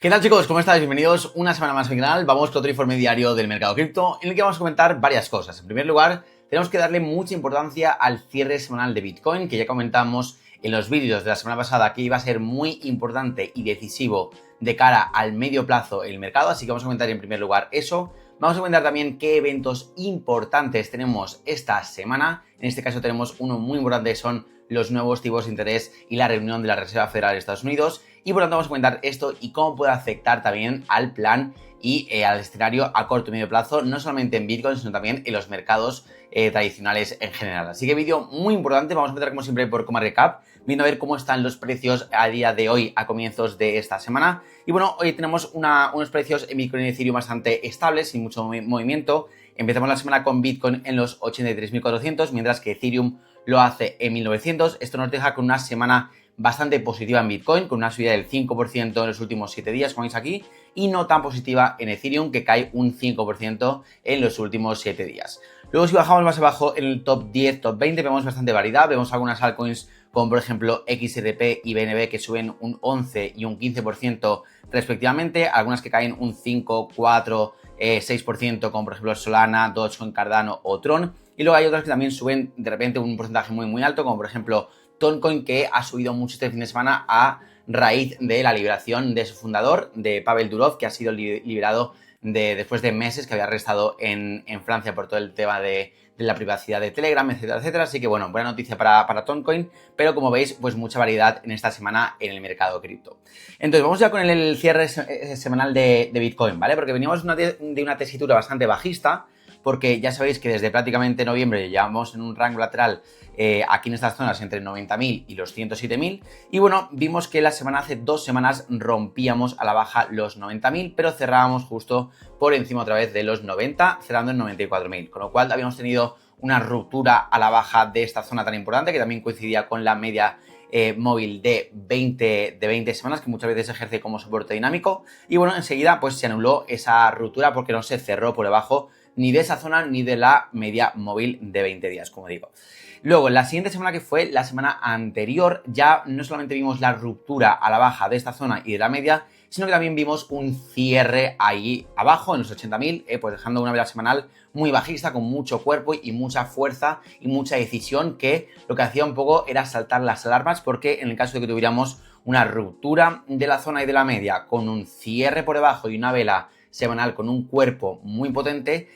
¿Qué tal, chicos? ¿Cómo estáis? Bienvenidos una semana más a mi canal. Vamos con otro informe diario del mercado cripto en el que vamos a comentar varias cosas. En primer lugar, tenemos que darle mucha importancia al cierre semanal de Bitcoin, que ya comentamos en los vídeos de la semana pasada que iba a ser muy importante y decisivo de cara al medio plazo en el mercado, así que vamos a comentar en primer lugar eso. Vamos a comentar también qué eventos importantes tenemos esta semana. En este caso tenemos uno muy importante, son los nuevos tipos de interés y la reunión de la Reserva Federal de Estados Unidos. Y por lo tanto vamos a comentar esto y cómo puede afectar también al plan y al escenario a corto y medio plazo, no solamente en Bitcoin, sino también en los mercados tradicionales en general. Así que vídeo muy importante. Vamos a empezar como siempre por Comarketcap, viendo a ver cómo están los precios a día de hoy, a comienzos de esta semana. Y bueno, hoy tenemos unos precios en Bitcoin y Ethereum bastante estables, sin mucho movimiento. Empezamos la semana con Bitcoin en los 83.400, mientras que Ethereum lo hace en 1.900. Esto nos deja con una semana bastante positiva en Bitcoin, con una subida del 5% en los últimos 7 días, como veis aquí, y no tan positiva en Ethereum, que cae un 5% en los últimos 7 días. Luego, si bajamos más abajo en el top 10, top 20, vemos bastante variedad. Vemos algunas altcoins como por ejemplo XRP y BNB que suben un 11 y un 15% respectivamente, algunas que caen un 5, 4, 6%, como por ejemplo Solana, Dogecoin, Cardano o Tron. Y luego hay otras que también suben de repente un porcentaje muy alto, como por ejemplo Toncoin, que ha subido mucho este fin de semana a raíz de la liberación de su fundador, de Pavel Durov, que ha sido liberado después de meses que había estado en Francia por todo el tema de la privacidad de Telegram, etcétera, etcétera. Así que bueno, buena noticia para Toncoin, pero como veis, pues mucha variedad en esta semana en el mercado cripto. Entonces vamos ya con el cierre semanal de Bitcoin, ¿vale? Porque veníamos de una tesitura bastante bajista, porque ya sabéis que desde prácticamente noviembre llevamos en un rango lateral aquí en estas zonas entre 90.000 y los 107.000, y bueno, vimos que hace 2 semanas rompíamos a la baja los 90.000, pero cerrábamos justo por encima otra vez de los 90, cerrando en 94.000, con lo cual habíamos tenido una ruptura a la baja de esta zona tan importante, que también coincidía con la media móvil de 20 semanas, que muchas veces se ejerce como soporte dinámico, y bueno, enseguida pues se anuló esa ruptura porque no se cerró por debajo ni de esa zona ni de la media móvil de 20 días, como digo. Luego, la siguiente semana, que fue la semana anterior, ya no solamente vimos la ruptura a la baja de esta zona y de la media, sino que también vimos un cierre ahí abajo, en los 80.000, pues dejando una vela semanal muy bajista, con mucho cuerpo y mucha fuerza y mucha decisión, que lo que hacía un poco era saltar las alarmas, porque en el caso de que tuviéramos una ruptura de la zona y de la media, con un cierre por debajo y una vela semanal con un cuerpo muy potente,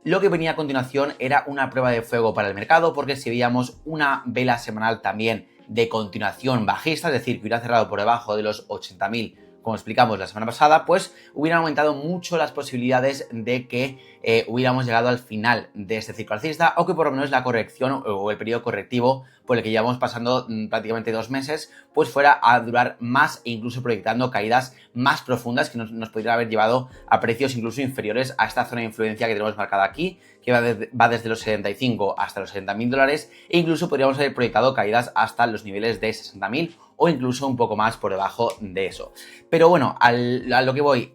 lo que venía a continuación era una prueba de fuego para el mercado, porque si veíamos una vela semanal también de continuación bajista, es decir, que hubiera cerrado por debajo de los 80.000, como explicamos la semana pasada, pues hubieran aumentado mucho las posibilidades de que hubiéramos llegado al final de este ciclo alcista, o que por lo menos la corrección o el periodo correctivo por el que llevamos pasando prácticamente 2 meses, pues fuera a durar más, e incluso proyectando caídas más profundas que nos podrían haber llevado a precios incluso inferiores a esta zona de influencia que tenemos marcada aquí, que va desde los 75 hasta los 70.000 dólares, e incluso podríamos haber proyectado caídas hasta los niveles de 60.000 o incluso un poco más por debajo de eso. Pero bueno, a lo que voy,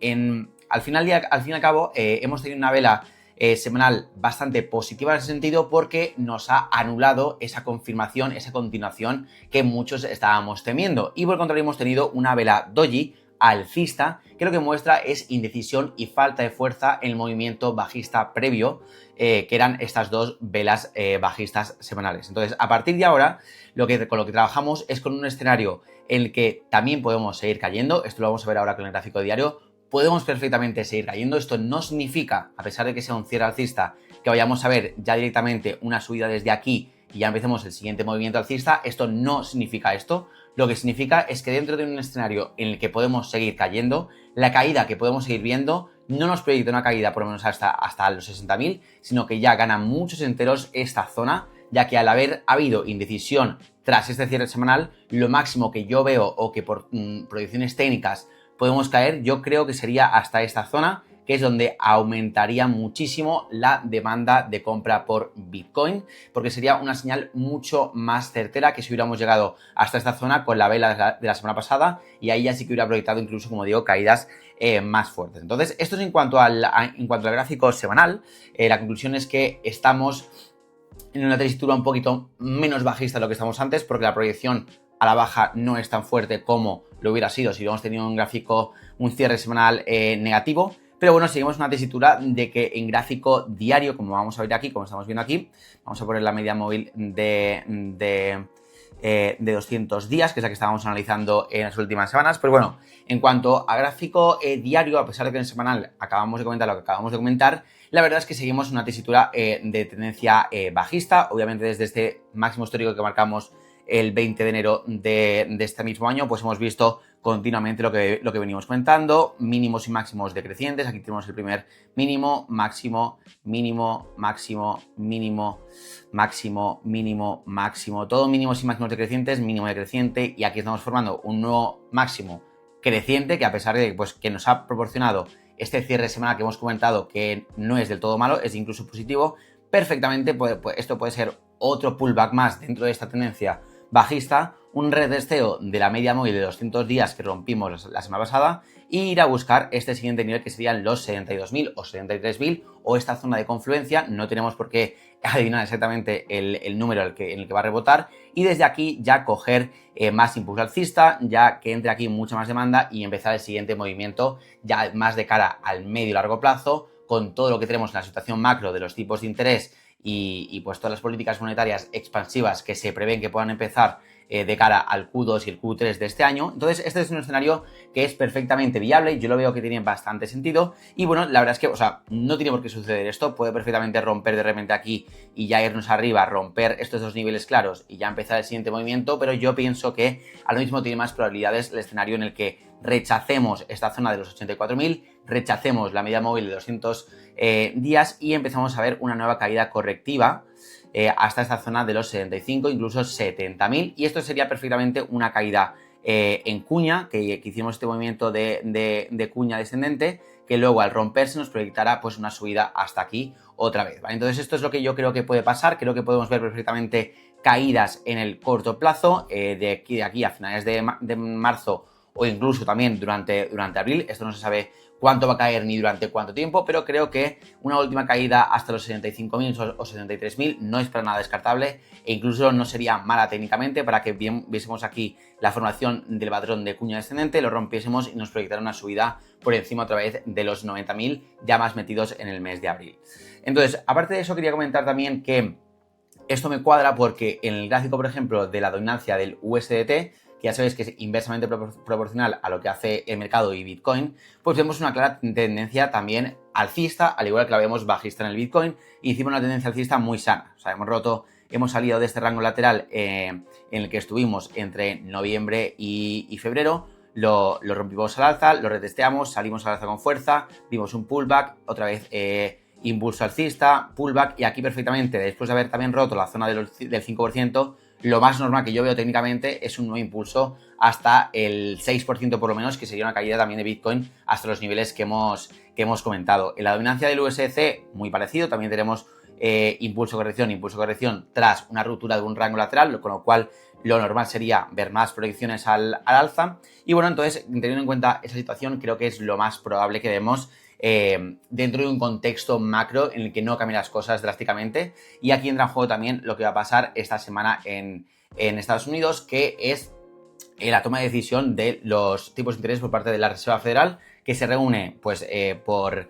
al fin y al cabo, hemos tenido una vela semanal bastante positiva en ese sentido, porque nos ha anulado esa confirmación, esa continuación que muchos estábamos temiendo, y por el contrario hemos tenido una vela doji alcista, que lo que muestra es indecisión y falta de fuerza en el movimiento bajista previo, que eran estas dos velas bajistas semanales. Entonces, a partir de ahora, con lo que trabajamos es con un escenario en el que también podemos seguir cayendo. Esto lo vamos a ver ahora con el gráfico diario. Podemos perfectamente seguir cayendo. Esto no significa, a pesar de que sea un cierre alcista, que vayamos a ver ya directamente una subida desde aquí y ya empecemos el siguiente movimiento alcista. Esto no significa esto. Lo que significa es que dentro de un escenario en el que podemos seguir cayendo, la caída que podemos seguir viendo no nos proyecta una caída por lo menos hasta los 60.000, sino que ya gana muchos enteros esta zona, ya que al haber habido indecisión tras este cierre semanal, lo máximo que yo veo, o que por proyecciones técnicas podemos caer, yo creo que sería hasta esta zona, que es donde aumentaría muchísimo la demanda de compra por Bitcoin, porque sería una señal mucho más certera que si hubiéramos llegado hasta esta zona con la vela de la semana pasada, y ahí ya sí que hubiera proyectado incluso, como digo, caídas más fuertes. Entonces, esto es en cuanto al gráfico semanal. La conclusión es que estamos en una tesitura un poquito menos bajista de lo que estamos antes, porque la proyección a la baja no es tan fuerte como lo hubiera sido si hubiéramos tenido un gráfico un cierre semanal negativo. Pero bueno, seguimos una tesitura de que en gráfico diario, como vamos a ver aquí, como estamos viendo aquí, vamos a poner la media móvil de 200 días, que es la que estábamos analizando en las últimas semanas. Pero bueno, en cuanto a gráfico diario, a pesar de que en semanal acabamos de comentar lo que acabamos de comentar, la verdad es que seguimos una tesitura de tendencia bajista. Obviamente desde este máximo histórico que marcamos el 20 de enero de este mismo año, pues hemos visto continuamente lo que venimos comentando, mínimos y máximos decrecientes. Aquí tenemos el primer mínimo, máximo, mínimo, máximo, mínimo, máximo, mínimo, máximo, todo mínimos y máximos decrecientes, mínimo decreciente, y aquí estamos formando un nuevo máximo creciente que, a pesar de pues, que nos ha proporcionado este cierre de semana que hemos comentado, que no es del todo malo, es incluso positivo, perfectamente esto puede ser otro pullback más dentro de esta tendencia bajista, un retesteo de la media móvil de 200 días que rompimos la semana pasada, y ir a buscar este siguiente nivel, que serían los 72.000 o 73.000 o esta zona de confluencia. No tenemos por qué adivinar exactamente el número en el que va a rebotar, y desde aquí ya coger más impulso alcista, ya que entre aquí mucha más demanda y empezar el siguiente movimiento ya más de cara al medio y largo plazo, con todo lo que tenemos en la situación macro de los tipos de interés y pues todas las políticas monetarias expansivas que se prevén que puedan empezar de cara al Q2 y el Q3 de este año. Entonces este es un escenario que es perfectamente viable, yo lo veo que tiene bastante sentido, y bueno, la verdad es que, o sea, no tiene por qué suceder esto, puede perfectamente romper de repente aquí y ya irnos arriba, romper estos dos niveles claros y ya empezar el siguiente movimiento, pero yo pienso que ahora mismo tiene más probabilidades el escenario en el que rechacemos esta zona de los 84.000, rechacemos la media móvil de 200 días y empezamos a ver una nueva caída correctiva hasta esta zona de los 75, incluso 70.000, y esto sería perfectamente una caída en cuña, que hicimos este movimiento de cuña descendente, que luego al romperse nos proyectará pues una subida hasta aquí otra vez, ¿vale? Entonces esto es lo que yo creo que puede pasar. Creo que podemos ver perfectamente caídas en el corto plazo, de aquí a finales de marzo, o incluso también durante abril. Esto no se sabe cuánto va a caer ni durante cuánto tiempo, pero creo que una última caída hasta los 75.000 o 73.000 no es para nada descartable, e incluso no sería mala técnicamente para que bien viésemos aquí la formación del patrón de cuña descendente, lo rompiésemos y nos proyectara una subida por encima otra vez de los 90.000, ya más metidos en el mes de abril. Entonces, aparte de eso, quería comentar también que esto me cuadra porque en el gráfico, por ejemplo, de la dominancia del USDT, que ya sabéis que es inversamente proporcional a lo que hace el mercado y Bitcoin, pues vemos una clara tendencia también alcista, al igual que la vemos bajista en el Bitcoin, y hicimos una tendencia alcista muy sana. O sea, hemos salido de este rango lateral en el que estuvimos entre noviembre y febrero, lo rompimos al alza, lo retesteamos, salimos al alza con fuerza, vimos un pullback, otra vez impulso alcista, pullback, y aquí perfectamente, después de haber también roto la zona del 5%, lo más normal que yo veo técnicamente es un nuevo impulso hasta el 6% por lo menos, que sería una caída también de Bitcoin hasta los niveles que hemos comentado. En la dominancia del USDC, muy parecido, también tenemos impulso corrección tras una ruptura de un rango lateral, con lo cual lo normal sería ver más proyecciones al alza. Y bueno, entonces, teniendo en cuenta esa situación, creo que es lo más probable que vemos dentro de un contexto macro en el que no cambien las cosas drásticamente. Y aquí entra en juego también lo que va a pasar esta semana en Estados Unidos, que es la toma de decisión de los tipos de interés por parte de la Reserva Federal, que se reúne pues por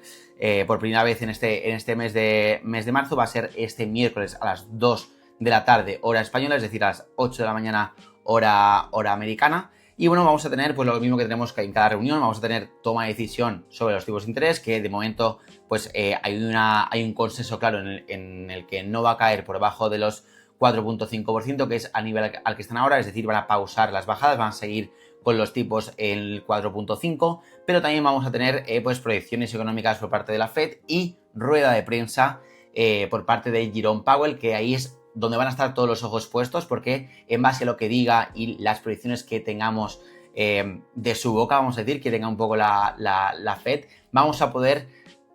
primera vez en este mes de marzo. Va a ser este miércoles a las 2 de la tarde, hora española, es decir, a las 8 de la mañana, hora americana. Y bueno, vamos a tener pues lo mismo que tenemos en cada reunión, vamos a tener toma de decisión sobre los tipos de interés, que de momento pues hay un consenso claro en el que no va a caer por debajo de los 4.5%, que es a nivel al que están ahora, es decir, van a pausar las bajadas, van a seguir con los tipos en el 4.5, pero también vamos a tener pues proyecciones económicas por parte de la Fed y rueda de prensa por parte de Jerome Powell, que ahí es donde van a estar todos los ojos puestos, porque en base a lo que diga y las proyecciones que tengamos de su boca, vamos a decir, que tenga un poco la Fed, vamos a poder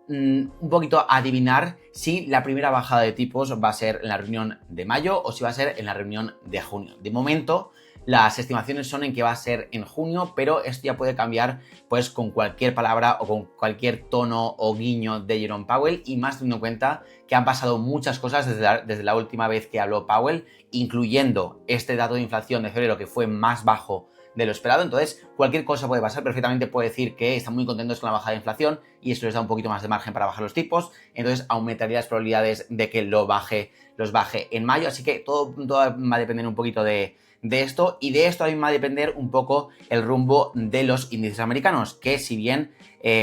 un poquito adivinar si la primera bajada de tipos va a ser en la reunión de mayo o si va a ser en la reunión de junio. De momento, las estimaciones son en que va a ser en junio, pero esto ya puede cambiar pues con cualquier palabra o con cualquier tono o guiño de Jerome Powell, y más teniendo en cuenta que han pasado muchas cosas desde la última vez que habló Powell, incluyendo este dato de inflación de febrero, que fue más bajo de lo esperado. Entonces, cualquier cosa puede pasar. Perfectamente puede decir que están muy contentos con la bajada de inflación y eso les da un poquito más de margen para bajar los tipos. Entonces, aumentaría las probabilidades de que los baje en mayo. Así que todo va a depender un poquito de esto, y de esto también va a depender un poco el rumbo de los índices americanos, que si bien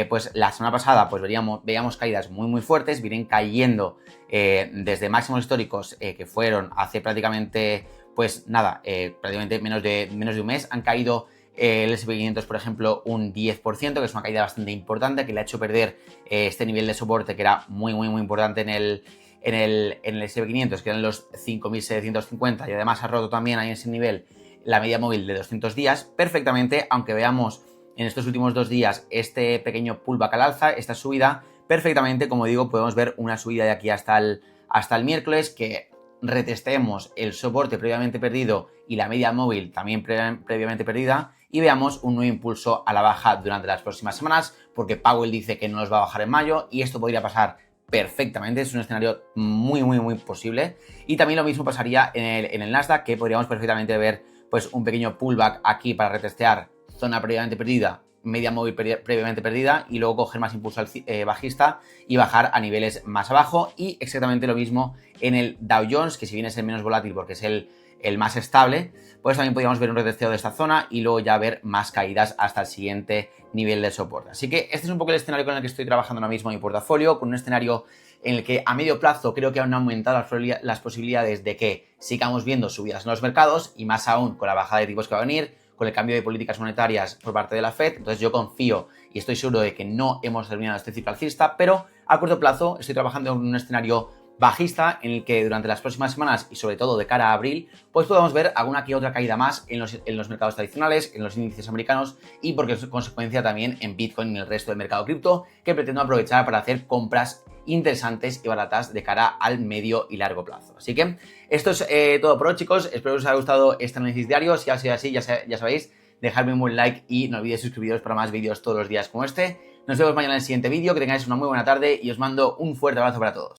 pues la semana pasada pues veíamos caídas muy fuertes, vienen cayendo desde máximos históricos que fueron hace prácticamente pues nada, prácticamente menos de un mes. Han caído el S&P 500, por ejemplo, un 10%, que es una caída bastante importante, que le ha hecho perder este nivel de soporte que era muy importante en el S&P 500, que eran los 5.750, y además ha roto también ahí en ese nivel la media móvil de 200 días perfectamente. Aunque veamos en estos últimos 2 días este pequeño pullback al alza, esta subida, perfectamente, como digo, podemos ver una subida de aquí hasta el miércoles, que retestemos el soporte previamente perdido y la media móvil también previamente perdida, y veamos un nuevo impulso a la baja durante las próximas semanas, porque Powell dice que no los va a bajar en mayo, y esto podría pasar perfectamente. Es un escenario muy posible. Y también lo mismo pasaría en el Nasdaq, que podríamos perfectamente ver pues un pequeño pullback aquí para retestear zona previamente perdida, media móvil previamente perdida, y luego coger más impulso bajista y bajar a niveles más abajo. Y exactamente lo mismo en el Dow Jones, que si bien es el menos volátil porque es el más estable, pues también podríamos ver un retesteo de esta zona y luego ya ver más caídas hasta el siguiente nivel de soporte. Así que este es un poco el escenario con el que estoy trabajando ahora mismo en mi portafolio, con un escenario en el que a medio plazo creo que han aumentado las posibilidades de que sigamos viendo subidas en los mercados, y más aún con la bajada de tipos que va a venir, con el cambio de políticas monetarias por parte de la Fed. Entonces yo confío y estoy seguro de que no hemos terminado este ciclo alcista, pero a corto plazo estoy trabajando en un escenario bajista en el que durante las próximas semanas, y sobre todo de cara a abril, pues podamos ver alguna que otra caída más en los mercados tradicionales, en los índices americanos, y por consecuencia también en Bitcoin y el resto del mercado cripto, que pretendo aprovechar para hacer compras interesantes y baratas de cara al medio y largo plazo. Así que esto es todo por hoy, chicos. Espero que os haya gustado este análisis diario. Si ha sido así, ya sabéis, dejadme un buen like y no olvidéis suscribiros para más vídeos todos los días como este. Nos vemos mañana en el siguiente vídeo. Que tengáis una muy buena tarde y os mando un fuerte abrazo para todos.